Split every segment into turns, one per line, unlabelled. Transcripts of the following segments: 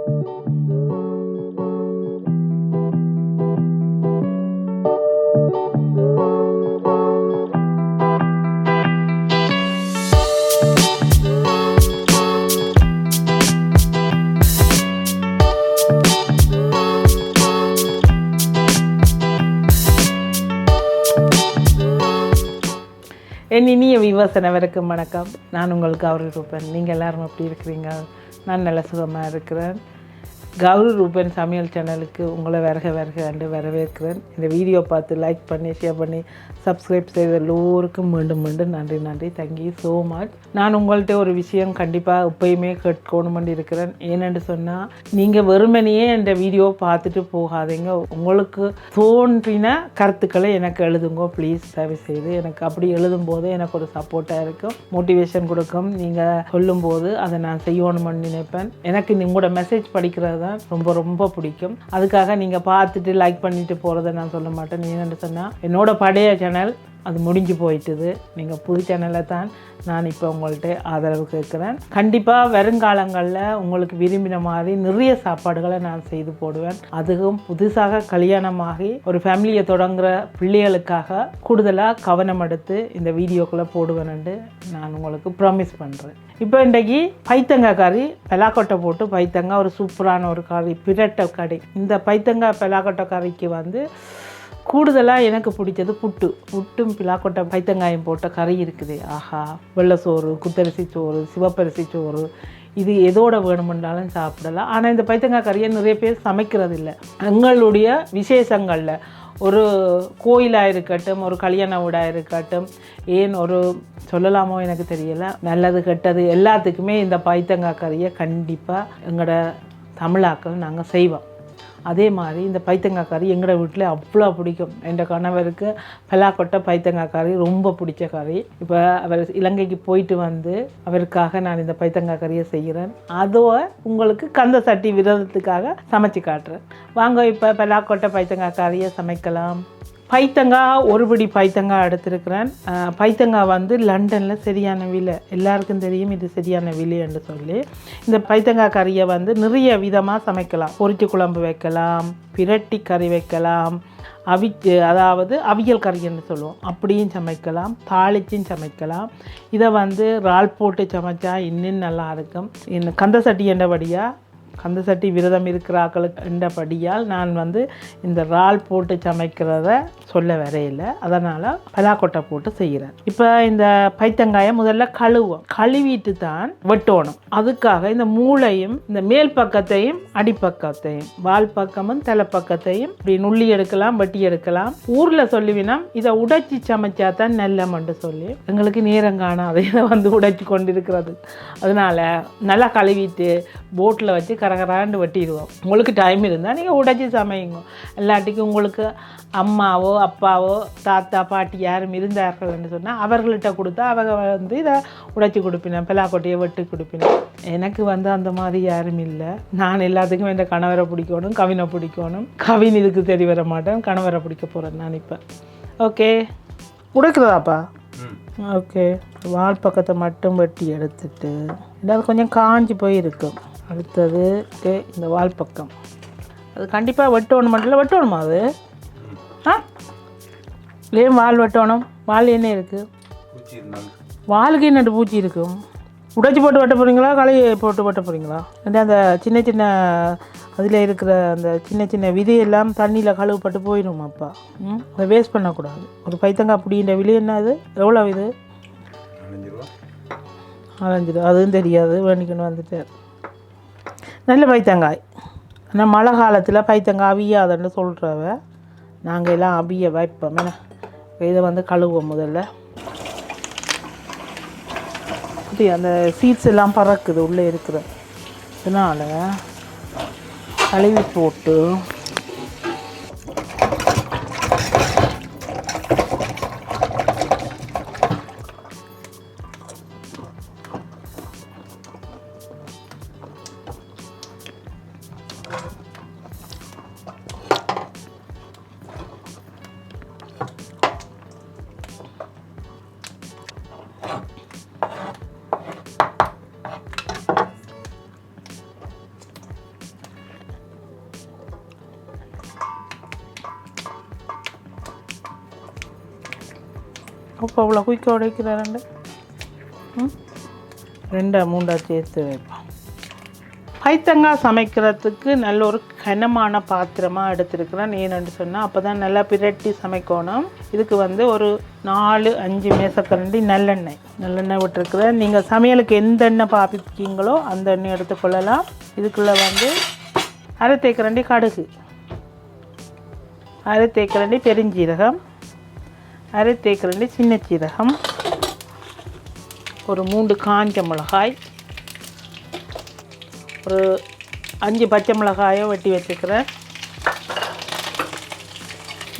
என் இனிய விவசனவருக்கும் வணக்கம். நான் உங்களுக்கு கௌரி ரூபன். நீங்கள் எல்லோரும் எப்படி இருக்கிறீங்க? நான் நல்ல சுகமாக இருக்கிறேன். கௌரி ரூபன் சமையல் சேனலுக்கு உங்களை வருக என்று வரவேற்கிறேன். இந்த வீடியோ பார்த்து லைக் பண்ணி ஷேர் பண்ணி சப்ஸ்கிரைப் செய்த எல்லோருக்கும் மீண்டும் நன்றி. Thank you so much. நான் உங்கள்கிட்ட ஒரு விஷயம் கண்டிப்பாக எப்பயுமே கேட்கணுமென்று இருக்கிறேன். ஏனென்று சொன்னால், நீங்கள் வெறுமனையே இந்த வீடியோ பார்த்துட்டு போகாதீங்க. உங்களுக்கு தோன்றின கருத்துக்களை எனக்கு எழுதுங்க ப்ளீஸ். தயவு செய்து எனக்கு அப்படி எழுதும்போது எனக்கு ஒரு சப்போர்ட்டாக இருக்கும், மோட்டிவேஷன் கொடுக்கும். நீங்கள் சொல்லும்போது அதை நான் செய்யணுமென்னு நினைப்பேன். எனக்கு உங்களோட மெசேஜ் படிக்கிறது தான் ரொம்ப பிடிக்கும். அதுக்காக நீங்கள் பார்த்துட்டு லைக் பண்ணிட்டு போகிறத நான் சொல்ல மாட்டேன். ஏன்னு சொன்னால், என்னோட பழைய சேனல் அது முடிஞ்சு போயிட்டுது. நீங்கள் புது சேனலை தான் நான் இப்போ உங்கள்கிட்ட ஆதரவு கேட்குறேன். கண்டிப்பாக வருங்காலங்களில் உங்களுக்கு விரும்பின மாதிரி நிறைய சாப்பாடுகளை நான் செய்து போடுவேன். அதுவும் புதுசாக கல்யாணமாகி ஒரு ஃபேமிலியை தொடங்குற பிள்ளைகளுக்காக கூடுதலாக கவனம் எடுத்து இந்த வீடியோக்குள்ளே போடுவேன்ட்டு நான் உங்களுக்கு ப்ராமிஸ் பண்ணுறேன். இப்போ இன்றைக்கி பைத்தங்காய் கறி, பலாக்கொட்டை போட்டு பைத்தங்காய் ஒரு சூப்பரான ஒரு கறி, பிரட்டை கறி. இந்த பைத்தங்காய் பலாக்கொட்டை கறிக்கு வந்து கூடுதலாக எனக்கு பிடிச்சது புட்டும் பிலாக்கொட்டை பைத்தங்காயம் போட்ட கறி இருக்குது. ஆஹா, வெள்ளை சோறு, குத்தரிசி சோறு, சிவப்பரிசி சோறு, இது எதோட வேணுமென்றாலும் சாப்பிடலாம். ஆனால் இந்த பைத்தங்காய் கறியை நிறைய பேர் சமைக்கிறது இல்லை. எங்களுடைய விசேஷங்களில் ஒரு கோயிலாக இருக்கட்டும், ஒரு கல்யாண வீடாக இருக்கட்டும், ஏன் ஒரு சொல்லலாமோ எனக்கு தெரியலை, நல்லது கெட்டது எல்லாத்துக்குமே இந்த பைத்தங்காய் கறியை கண்டிப்பாக எங்களோட தமிழாக்கள் நாங்கள் செய்வோம். அதே மாதிரி இந்த பைத்தங்காய் கறி எங்களோட வீட்டில் அவ்வளோ பிடிக்கும். என் கணவருக்கு பலாக்கொட்டை பைத்தங்காய் கறி ரொம்ப பிடிச்ச கறி. இப்போ அவர் இலங்கைக்கு போயிட்டு வந்து அவருக்காக நான் இந்த பைத்தங்காய் கறியை செய்கிறேன். அதோ உங்களுக்கு கந்த சட்டி விரதத்துக்காக சமைச்சு காட்டுறேன். வாங்க இப்போ பலாக்கொட்டை பைத்தங்காய் கறியை சமைக்கலாம். பைத்தங்காய் ஒரு பிடி பைத்தங்காய் எடுத்துருக்கிறேன். பைத்தங்காய் வந்து லண்டனில் சரியான விலை, எல்லாருக்கும் தெரியும் இது சரியான விலை என்று சொல்லி. இந்த பைத்தங்காய் கறியை வந்து நிறைய விதமாக சமைக்கலாம். பொரிச்சு குழம்பு வைக்கலாம், பிரட்டி கறி வைக்கலாம், அதாவது அவியல் கறி என்று சொல்லுவோம், அப்படியும் சமைக்கலாம், தாளிச்சும் சமைக்கலாம். இதை வந்து இறால் போட்டு சமைச்சா இன்னும் நல்லா இருக்கும். இன்னும் கந்த சட்டி என்றபடியாக, கந்த சட்டி விரதம் இருக்கிற ஆக்களுக்கு என்றபடியால் நான் வந்து இந்த இறால் போட்டு சமைக்கிறத சொல்ல வரையில்லை. அதனால் பலாக்கொட்டை போட்டு செய்கிறேன். இப்போ இந்த பைத்தங்காயை முதல்ல கழுவிட்டு தான் வெட்டணும். அதுக்காக இந்த மூளையும் இந்த மேல் பக்கத்தையும் அடிப்பக்கத்தையும் வால் பக்கமும் தலைப்பக்கத்தையும் இப்படி நுள்ளி எடுக்கலாம், வெட்டி எடுக்கலாம். ஊரில் சொல்லுவினம் இதை உடைச்சி சமைச்சா தான் நல்லமன்று சொல்லி, எங்களுக்கு நேரம் காணாது இதை வந்து உடைச்சி கொண்டிருக்கிறது. அதனால் நல்லா கழுவிட்டு போட்டில் வச்சு கரகராண்டு வெட்டிடுவோம். உங்களுக்கு டைம் இருந்தால் நீங்கள் உடைச்சி சமைங்க. எல்லாத்துக்கும் உங்களுக்கு அம்மாவோ அப்பாவோ தாத்தா பாட்டி யாரும் இருந்தார்கள் என்று சொன்னால் அவர்கள்ட்ட கொடுத்தா அவங்க வந்து இதை உடைச்சி கொடுப்பினேன், பலாக்கொட்டையை வெட்டி கொடுப்பினேன். எனக்கு வந்து அந்த மாதிரி யாரும் இல்லை. நான் எல்லாத்துக்கும் என் கணவரை பிடிக்கணும், கவினை பிடிக்கணும். கவின் இதுக்கு தெரிய வர மாட்டேன், கணவரை பிடிக்க போகிறேன் நான் இப்போ. ஓகே, உடைக்கிறதாப்பா? ஓகே, வால் பக்கத்தை மட்டும் வெட்டி எடுத்துட்டு, ஏதாவது கொஞ்சம் காஞ்சி போயிருக்கும். அடுத்தது இந்த வால் பக்கம், அது கண்டிப்பாக வெட்டணும். மட்டும் வெட்டணுமா அது? ஏன் வால் வெட்டணும்? வால் என்ன இருக்குது? வாலுக்கு என்ன பூச்சி இருக்கும்? உடைச்சி போட்டு வெட்ட போகிறீங்களா, களை போட்டு வெட்ட போகிறீங்களா? அந்த சின்ன அதில் இருக்கிற அந்த சின்ன விதையெல்லாம் தண்ணியில் கழுவுப்பட்டு போயிடுமாப்பா. அதை வேஸ்ட் பண்ணக்கூடாது. ஒரு பைத்தங்காய் அப்படின்ற விலை என்ன? அது எவ்வளோ இது? 4 ரூபா. அதுவும் தெரியாது, வேண்டிக்கணும் வந்துட்டார். நல்ல பைத்தங்காய். ஆனால் மழை காலத்தில் பைத்தங்காய் அவியாதுன்னு சொல்கிறவ, நாங்கள் எல்லாம் அவிய வைப்போம். இதை வந்து கழுவோம் முதல்ல. அந்த சீட்ஸ் எல்லாம் பறக்குது உள்ளே இருக்கிற, இதனால் கழுவி போட்டு அப்போ அவ்வளோ குயிக்காக உடைக்கிற ரெண்டா மூண்டா சேர்த்து வைப்போம். பைத்தங்காய் சமைக்கிறதுக்கு நல்ல ஒரு கனமான பாத்திரமாக எடுத்துருக்கிறேன். ஏன்னு சொன்னால் அப்போ தான் நல்லா பிரட்டி சமைக்கணும். இதுக்கு ஒரு 4-5 மேசக்கரண்டி நல்லெண்ணெய் விட்டுருக்குறேன். நீங்கள் சமையலுக்கு எந்த எண்ணெய் பாப்பிக்கீங்களோ அந்த எண்ணெய் எடுத்துக்கொள்ளலாம். இதுக்குள்ளே 1/2 தேக்கரண்டி கடுகு, 1/2 தேக்கரண்டி பெருஞ்சீரகம், 1/2 தேக்கரண்டி சின்ன சீரகம், ஒரு 3 காஞ்ச மிளகாய், ஒரு 5 பச்சை மிளகாயை வெட்டி வச்சுக்கிறேன்.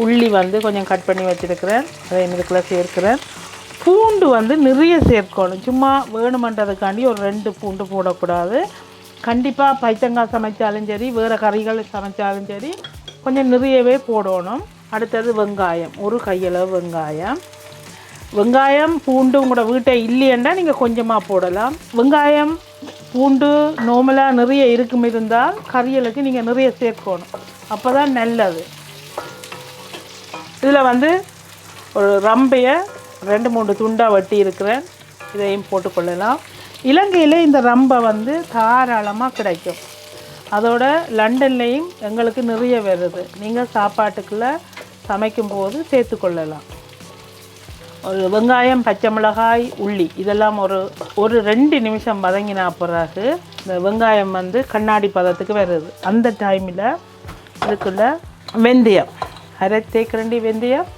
உள்ளி கொஞ்சம் கட் பண்ணி வச்சுருக்கிறேன், அதை இதுக்குள்ளே சேர்க்கிறேன். பூண்டு நிறைய சேர்க்கணும். சும்மா வேணுமன்றதுக்காண்டி ஒரு 2 பூண்டு போடக்கூடாது. கண்டிப்பாக பைத்தங்காய் சமைச்சாலும் சரி, வேறு கறிகள் சமைச்சாலும் சரி, கொஞ்சம் நிறையவே போடணும். அடுத்தது வெங்காயம், ஒரு கையளவு வெங்காயம் பூண்டு உங்களோட வீட்டை இல்லையண்டா நீங்கள் கொஞ்சமாக போடலாம். வெங்காயம் பூண்டு நார்மலாக நிறைய இருந்தால் கறியலுக்கு நீங்கள் நிறைய சேர்க்கணும், அப்போ தான் நல்லது. இதில் ஒரு ரம்பையை 2-3 துண்டாக வெட்டி இருக்கிறேன், இதையும் போட்டுக்கொள்ளலாம். இலங்கையில் இந்த ரம்பை தாராளமாக கிடைக்கும். அதோட லண்டன்லேயும் எங்களுக்கு நிறைய வருது. நீங்கள் சாப்பாட்டுக்குள்ளே சமைக்கும்போது சேர்த்துக்கொள்ளலாம். ஒரு வெங்காயம், பச்சை மிளகாய், உள்ளி இதெல்லாம் ஒரு 2 நிமிஷம் வதங்கினா பிறகு இந்த வெங்காயம் கண்ணாடி பதத்துக்கு வருது. அந்த டைமில் இதுக்குள்ள வெந்தயம், 1/2 தேக்கரண்டி வெந்தயம்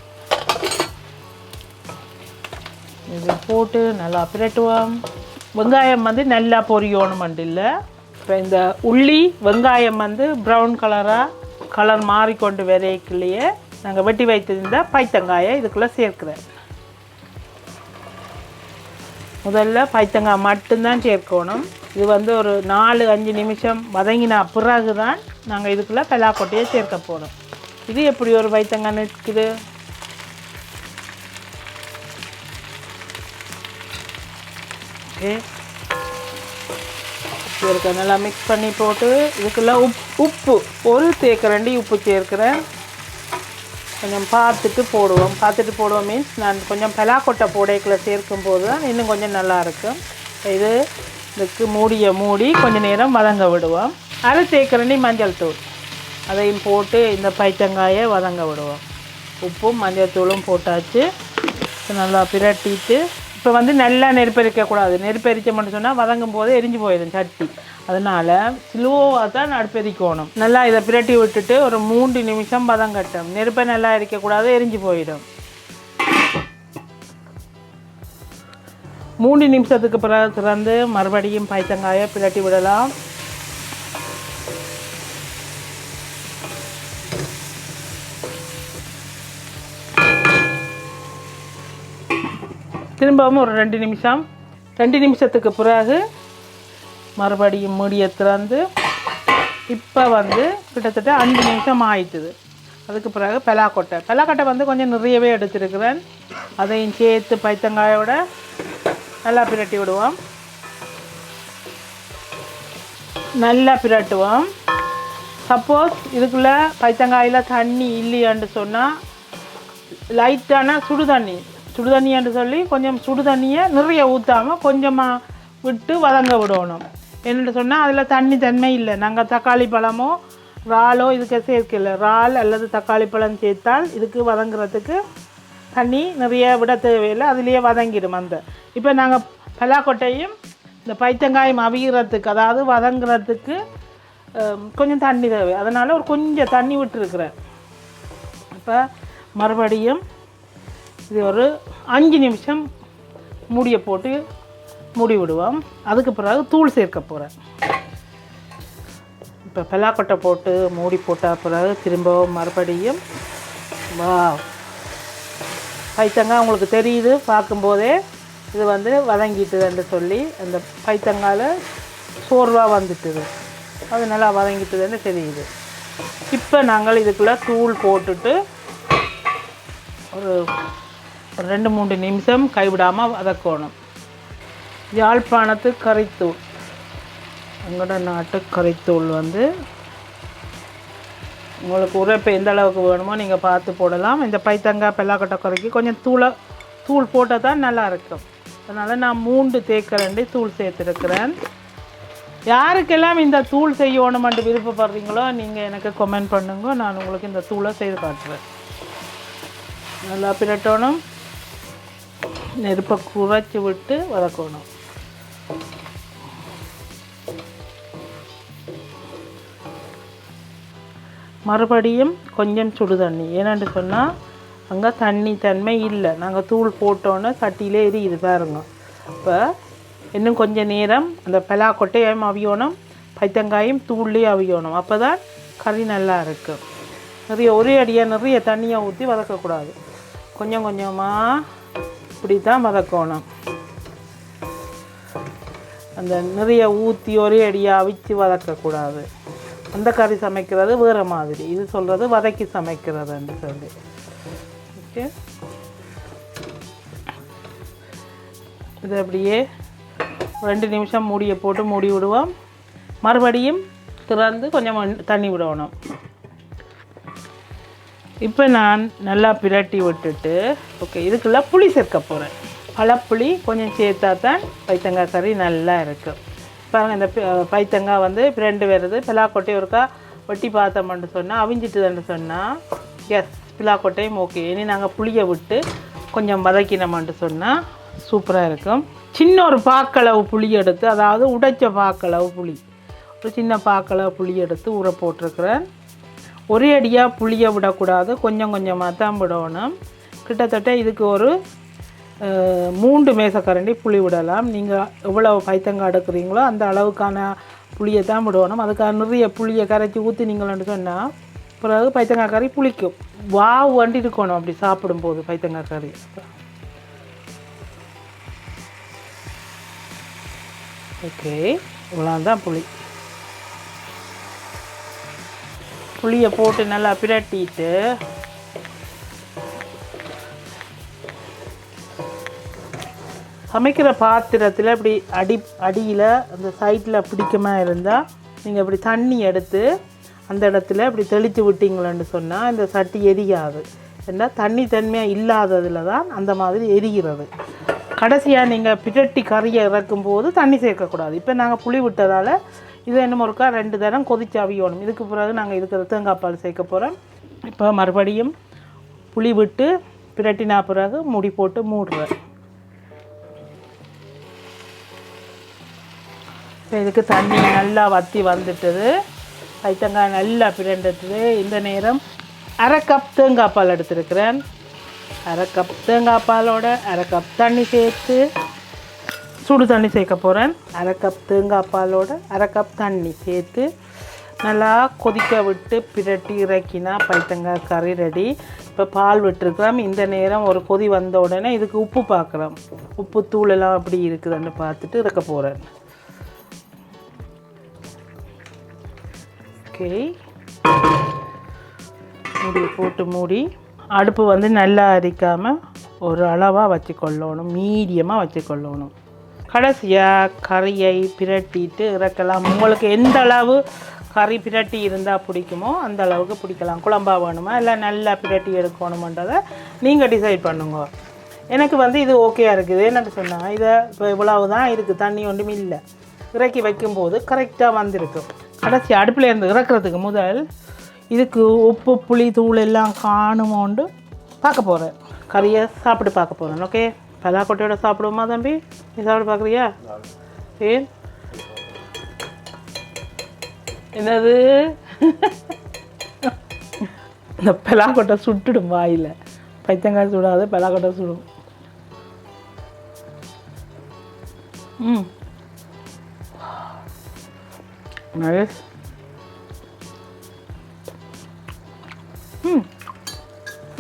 இது போட்டு நல்லா பிரட்டுவோம். வெங்காயம் நல்லா பொரியணும் இல்லை. இப்போ இந்த உள்ளி வெங்காயம் ப்ரௌன் கலர் மாறிக்கொண்டு வரைக்குள்ளேயே நாங்கள் வெட்டி வைத்திருந்த பைத்தங்காயை இதுக்குள்ளே சேர்க்கிறேன். முதல்ல பைத்தங்காய் மட்டும்தான் சேர்க்கணும். இது ஒரு 4-5 நிமிஷம் வதங்கினா பிறகு தான் நாங்கள் இதுக்குள்ளே பலாக்கொட்டையை சேர்க்க போகிறோம். இது எப்படி ஒரு பைத்தங்காய் நிற்குது. ஓகே, சேர்க்க நல்லா மிக்ஸ் பண்ணி போட்டு இதுக்குள்ளே உப்பு 1 தேக்கரண்டி உப்பு சேர்க்கிறேன். கொஞ்சம் பார்த்துட்டு போடுவோம். மீன்ஸ் நான் கொஞ்சம் பலாக்கொட்டை போடைக்குள்ளே சேர்க்கும் போது தான் இன்னும் கொஞ்சம் நல்லாயிருக்கும். இதுக்கு மூடி கொஞ்சம் நேரம் வதங்க விடுவோம். 1/2 தேக்கரண்டி மஞ்சள் தூள் அதையும் போட்டு இந்த பைத்தங்காயை வதங்க விடுவோம். உப்பும் மஞ்சள் தூளும் போட்டாச்சு. நல்லா பிரட்டிட்டு இப்போ நல்லா நெருப்பெரிக்கக்கூடாது. நெருப்பெரிச்சோம்னு சொன்னால் வதங்கும் போது எரிஞ்சு போயிடும் சட்டி. அதனால் ஸ்லோவாக தான் நடுப்பெரிக்கணும். நல்லா இதை பிரட்டி விட்டுட்டு ஒரு 3 நிமிஷம் வதங்கட்டும். நெருப்பை நல்லா எரிக்கக்கூடாது, எரிஞ்சு போயிடும். 3 நிமிஷத்துக்கு பிறகு திறந்து மறுபடியும் பைத்தங்காயை பிரட்டி விடலாம். திரும்பவும் ஒரு 2 நிமிஷத்துக்கு பிறகு மறுபடியும் மூடியை திறந்து இப்போ கிட்டத்தட்ட 5 நிமிஷம் ஆயிட்டுது. அதுக்கு பிறகு பலாக்கொட்டை கொஞ்சம் நிறையவே எடுத்துருக்கிறேன். அதையும் சேர்த்து பைத்தங்காயோட நல்லா பிரட்டி விடுவோம். நல்லா பிரட்டுவோம். சப்போஸ் இதுக்குள்ளே பைத்தங்காயில் தண்ணி இல்லையான்னு சொன்னால் லைட்டான சுடுதண்ணின்னு சொல்லி கொஞ்சம் சுடுதண்ணியை நிறைய ஊற்றாமல் கொஞ்சமாக விட்டு வதங்க விடணும். என்னென்னு சொன்னால் அதில் தன்மை இல்லை. நாங்கள் தக்காளி பழமோ இறாலோ இதுக்கு சேர்க்கல. இறால் அல்லது தக்காளி பழம் சேர்த்தால் இதுக்கு வதங்குறதுக்கு தண்ணி நிறைய விட தேவையில்லை, அதுலேயே வதங்கிடும். இப்போ நாங்கள் பலாக்கொட்டையும் இந்த பைத்தங்காயம் அவிகிறதுக்கு, அதாவது வதங்குறதுக்கு கொஞ்சம் தண்ணி தேவை. அதனால் கொஞ்சம் தண்ணி விட்டுருக்குறேன். இப்போ மறுபடியும் இது ஒரு 5 நிமிஷம் மூடியை போட்டு மூடி விடுவோம். அதுக்கு பிறகு தூள் சேர்க்க போகிறேன். இப்போ பலாக்கொட்டை போட்டு மூடி போட்ட பிறகு திரும்பவும் மறுபடியும் பைத்தங்காய் உங்களுக்கு தெரியுது பார்க்கும்போதே இது வதங்கிட்டுதுன்னு சொல்லி அந்த பைத்தங்காயில் சோர்வாக வந்துட்டுது. அது நல்லா வதங்கிட்டுதுன்னு தெரியுது. இப்போ நாங்கள் இதுக்குள்ளே தூள் போட்டுட்டு ஒரு 2-3 நிமிஷம் கைவிடாமல் வதக்கணும். யாழ்ப்பாணத்து கறித்தூள், எங்களோட நாட்டு கறித்தூள் உங்களுக்கு உரைப்பு எந்த அளவுக்கு வேணுமோ நீங்கள் பார்த்து போடலாம். இந்த பைத்தங்காய் பலாக்கொட்டை கறிக்கு கொஞ்சம் தூளை தூள் போட்டால் தான் நல்லா இருக்கும். அதனால் நான் 3 தேக்கரண்டி தூள் சேர்த்துருக்கிறேன். யாருக்கெல்லாம் இந்த தூள் செய்யணுமென்று விருப்பப்படுறீங்களோ நீங்கள் எனக்கு கமெண்ட் பண்ணுங்க, நான் உங்களுக்கு இந்த தூளை செய்து காட்டுறேன். நல்லா பிரட்டணும், நெருப்பை குறைச்சி விட்டு வதக்கணும். மறுபடியும் கொஞ்சம் சுடு தண்ணி, ஏன்னான்னு சொன்னால் அங்கே தண்ணி தன்மை இல்லை, நாங்கள் தூள் போட்டோன்னே சட்டியிலே எரியுது பாருங்க. இப்போ இன்னும் கொஞ்சம் நேரம் அந்த பலாக்கொட்டையும் அவியணும், பைத்தங்காயும் தூள்லேயே அவியணும், அப்போ தான் கறி நல்லா இருக்கும். ஒரே அடியாக நிறைய தண்ணியை ஊற்றி வதக்கக்கூடாது, கொஞ்சம் கொஞ்சமாக இப்படி தான் வதக்கணும். அந்த நிறைய ஊற்றி ஒரே அடியாக அவிச்சு வதக்கக்கூடாது. அந்த கறி சமைக்கிறது வேறு மாதிரி, இது சொல்கிறது வதக்கி சமைக்கிறதுன்னு சொல்லி. ஓகே, இது அப்படியே 2 நிமிஷம் மூடியை போட்டு மூடி விடுவோம். மறுபடியும் திறந்து கொஞ்சம் தண்ணி விடணும். இப்போ நான் நல்லா பிரட்டி விட்டுட்டு ஓகே, இதுக்குள்ளே புளி சேர்க்க போகிறேன். பழப்புளி கொஞ்சம் சேர்த்தா தான் பைத்தங்காய் கறி நல்லா இருக்கும். பாருங்கள், இந்த பைத்தங்காய் வந்து பிரண்டு வருது. பிலாக்கொட்டை ஒருக்கா வெட்டி பார்த்தோம்னு சொன்னால் அவிஞ்சிட்டுதுன்னு சொன்னால் எஸ், பிலாக்கொட்டையும் ஓகே. இனி நாங்கள் புளியை விட்டு கொஞ்சம் வதக்கினோம்னு சொன்னால் சூப்பராக இருக்கும். சின்ன ஒரு பாக்களவு புளி எடுத்து, அதாவது உடைச்ச பாக்களவு புளி, ஒரு சின்ன பாக்களவு புளி எடுத்து ஊற போட்டிருக்கிறேன். ஒரே அடியாக புளியை விடக்கூடாது, கொஞ்சம் கொஞ்சமாக தான் விடணும். கிட்டத்தட்ட இதுக்கு ஒரு 3 மேசக்கரண்டி புளி விடலாம். நீங்கள் எவ்வளோ பைத்தங்காய் எடுக்கிறீங்களோ அந்த அளவுக்கான புளியை தான் விடணும். அதுக்காக நிறைய புளியை கரைச்சி ஊற்றினீங்களான்னு சொன்னால் பிறகு பைத்தங்காய் கறி புளிக்கும். வண்டி இருக்கணும் அப்படி சாப்பிடும்போது பைத்தங்காய் கறி. ஓகே, இவ்வளோதான் புளியை போட்டு நல்லா பிரட்டிட்டு சமைக்கிற பாத்திரத்தில் இப்படி அடியில் அந்த சைட்டில் பிடிக்காமல் இருந்தால் நீங்கள் இப்படி தண்ணி எடுத்து அந்த இடத்துல இப்படி தெளித்து விட்டீங்களேன்னு சொன்னால் இந்த சட்டி எரியாது. ஏன்னா தண்ணி தன்மையாக இல்லாததில் தான் அந்த மாதிரி எரிகிறது. கடைசியாக நீங்கள் பிரட்டி கறியை இறக்கும்போது தண்ணி சேர்க்கக்கூடாது. இப்போ நாங்கள் புளி விட்டதால் இது என்ன ஒருக்கா 2 தரம் கொதிச்சு அவியணும். இதுக்கு பிறகு நாங்கள் இதுக்கு தேங்காய் பால் சேர்க்க போகிறோம். இப்போ மறுபடியும் புளி விட்டு பிரட்டினா பிறகு மூடி போட்டு மூடுறேன். இப்போ இதுக்கு தண்ணி நல்லா வற்றி வந்துட்டுது, பைத்தங்காய் நல்லா பிரண்டுட்டுது. இந்த நேரம் 1/2 கப் தேங்காய் பால் எடுத்துருக்கிறேன். 1/2 கப் தேங்காய் பாலோட 1/2 கப் தண்ணி சேர்த்து சுடு தண்ணி சேர்க்க போகிறேன். 1/2 கப் தேங்காய் பாலோட 1/2 கப் தண்ணி சேர்த்து நல்லா கொதிக்க விட்டு பிரட்டி இறக்கினா பைத்தங்காய் கறி ரெடி. இப்போ பால் விட்டுருக்கிறோம். இந்த நேரம் ஒரு கொதி வந்த உடனே இதுக்கு உப்பு பார்க்குறோம். உப்பு தூளெல்லாம் அப்படி இருக்குதுன்னு பார்த்துட்டு இறக்க போகிறேன். ஓகே, மூடி போட்டு மூடி அடுப்பு வந்து நல்லா அரிக்காமல் ஒரு அளவாக வச்சுக்கொள்ளணும், மீடியமாக வச்சுக்கொள்ளணும். கடைசியாக கறியை பிரட்டிட்டு இறக்கலாம். உங்களுக்கு எந்த அளவு கறி பிரட்டி இருந்தால் பிடிக்குமோ அந்த அளவுக்கு பிடிக்கலாம். குழம்பா வேணுமா இல்லை நல்லா பிரட்டி எடுக்கணுமன்றதை நீங்கள் டிசைட் பண்ணுங்க. எனக்கு வந்து இது ஓகேயாக இருக்குது. என்னென்னு சொன்னால் இதை இப்போ இவ்வளவு தான் இருக்குது, தண்ணி ஒன்றும் இல்லை. இறக்கி வைக்கும்போது கரெக்டாக வந்திருக்கும். கடைசி அடுப்பில் இருந்து இறக்குறதுக்கு முதல் இதுக்கு உப்பு புளி தூள் எல்லாம் காணுமோண்டு பார்க்க போகிறேன். கறியை சாப்பிட்டு பார்க்க போகிறேன். ஓகே, பலாக்கொட்டையோட சாப்பிடுவோமா தம்பி? நீ சாப்பிட்டு பார்க்குறியா? ஏன் என்னது இந்த பலாக்கொட்டை சுட்டுடும் வாயில். பைத்தங்காய் சுடாது, பலாக்கொட்டை சுடும். நைஸ்.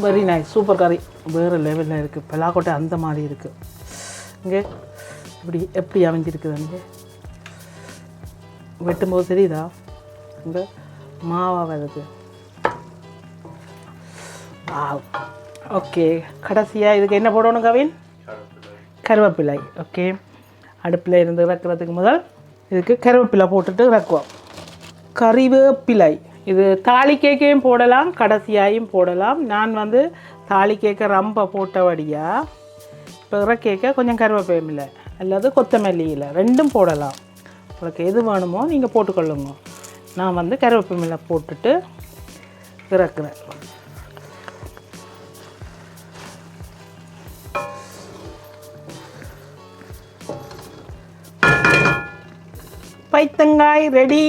வெரி நைஸ், சூப்பர் கறி, வேறு லெவலில் இருக்குது. பலாக்கொட்டை அந்த மாதிரி இருக்குது. இங்கே இப்படி எப்படி அமைஞ்சிருக்குது, அங்கே வெட்டும்போது தெரியுதா? இங்கே மாவாக வருது. ஓகே, கடைசியாக இதுக்கு என்ன போடணும் கவின்? கருவேப்பிலை. ஓகே, அடுப்பில் இருந்து இறக்குறதுக்கு முதல் இதுக்கு கருவேப்பிலை போட்டுட்டு இறக்குவோம். கறிவேப்பிலை இது தாலி கேக்கையும் போடலாம், கடைசியாயும் போடலாம். நான் வந்து தாலி கேக்க ரொம்ப போட்டபடியாக பிற கேட்க கொஞ்சம் கருவேப்பிலை அல்லது கொத்தமல்லி இலை ரெண்டும் போடலாம். உங்களுக்கு எது வேணுமோ நீங்கள் போட்டுக்கொள்ளுங்க. நான் வந்து கருவேப்பிலை போட்டுட்டு இறக்குறேன். பைத்தங்காய் ரெடி.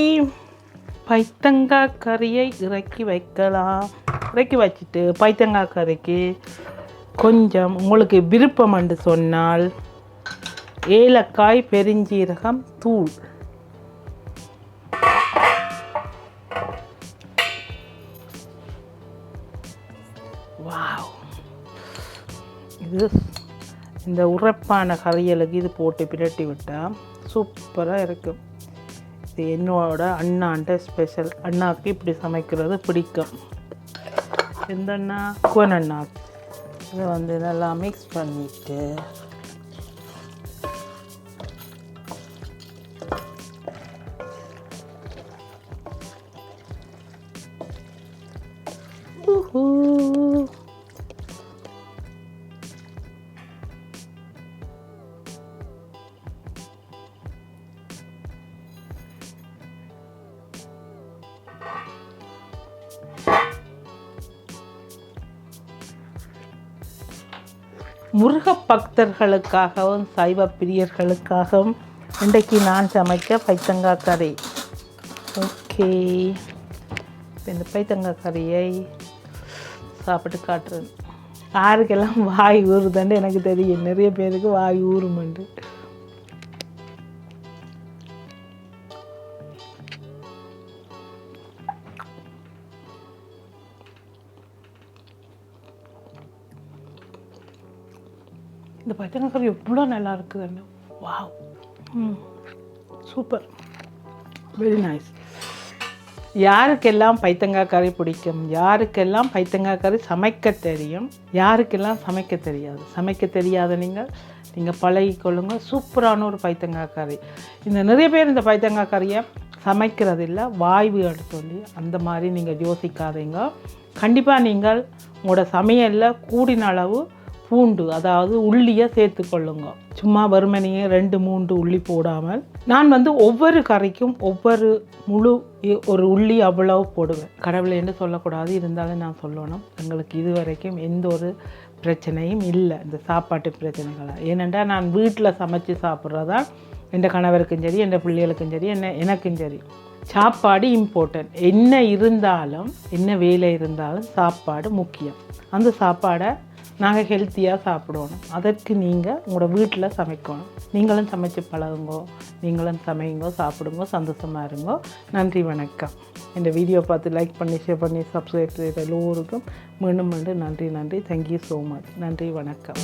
பைத்தங்காய் கறியை இறக்கி வைக்கலாம். இறக்கி வச்சுட்டு பைத்தங்காய் கறிக்கு கொஞ்சம் உங்களுக்கு விருப்பம் என்று சொன்னால் ஏலக்காய், பெருஞ்சீரகம் தூள், வாவ், இது இந்த உரைப்பான கறியலுக்கு இது போட்டு பிரட்டி விட்டால் சூப்பராக இருக்கும். இது என்னோட அண்ணாண்ட ஸ்பெஷல். அண்ணாவுக்கு இப்படி சமைக்கிறது பிடிக்கும். இந்த அண்ணா குவன் அண்ணா. இதை வந்து நல்லா மிக்ஸ் பண்ணிவிட்டு முருக பக்தர்களுக்காகவும் சைவ பிரியர்களுக்காகவும் இன்றைக்கு நான் சமைக்க பைத்தங்காய் கறி. ஓகே, இந்த பைத்தங்காய் கறியை சாப்பிட்டு காட்டுறேன். யாருக்கெல்லாம் வாய் ஊறுதுன்னு எனக்கு தெரியும். நிறைய பேருக்கு வாய் ஊறுமண்டு. இந்த பைத்தங்காய் கறி எவ்வளோ நல்லா இருக்குதுன்னு. Wow, super, very nice. யாருக்கெல்லாம் பைத்தங்காய் கறி பிடிக்கும், யாருக்கெல்லாம் பைத்தங்காய் கறி சமைக்க தெரியும், யாருக்கெல்லாம் சமைக்க தெரியாது. சமைக்க தெரியாத நீங்கள் பழகிக்கொள்ளுங்க. சூப்பரான ஒரு பைத்தங்காய் கறி. இந்த நிறைய பேர் இந்த பைத்தங்காய் கறியை சமைக்கிறதில்ல, வாய்வுன்னு சொல்லி அந்த மாதிரி நீங்கள் யோசிக்காதீங்க. கண்டிப்பாக நீங்கள் உங்களோட சமையலில் கூடின அளவு பூண்டு, அதாவது உள்ளியை சேர்த்துக்கொள்ளுங்க. சும்மா வெறுமனையே 2-3 உள்ளி போடாமல். நான் வந்து ஒவ்வொரு கறிக்கும் ஒவ்வொரு முழு ஒரு உள்ளி அவ்வளவு போடுவேன். கடவுளை என்று சொல்லக்கூடாது, இருந்தாலும் நான் சொல்லணும். எங்களுக்கு இது வரைக்கும் எந்த ஒரு பிரச்சனையும் இல்லை, இந்த சாப்பாட்டு பிரச்சனைகளாக. ஏனென்றால் நான் வீட்டில் சமைச்சு சாப்பிட்றதா என் கணவருக்கும் சரி, என் பிள்ளைகளுக்கும் சரி, எனக்கும் சரி. சாப்பாடு இம்பார்ட்டன்ட். என்ன இருந்தாலும், என்ன வேலை இருந்தாலும் சாப்பாடு முக்கியம். அந்த சாப்பாடை நாங்கள் ஹெல்த்தியாக சாப்பிடணும். அதற்கு நீங்கள் உங்களோட வீட்டில் சமைக்கணும். நீங்களும் சமைச்சு பழகுங்கோ, நீங்களும் சமையுங்கோ, சாப்பிடுங்கோ, சந்தோஷமாக இருங்கோ. நன்றி, வணக்கம். இந்த வீடியோ பார்த்து லைக் பண்ணி, ஷேர் பண்ணி, சப்ஸ்கிரைப் செய்த எல்லோருக்கும் மீண்டும் நன்றி. Thank you so much. நன்றி, வணக்கம்.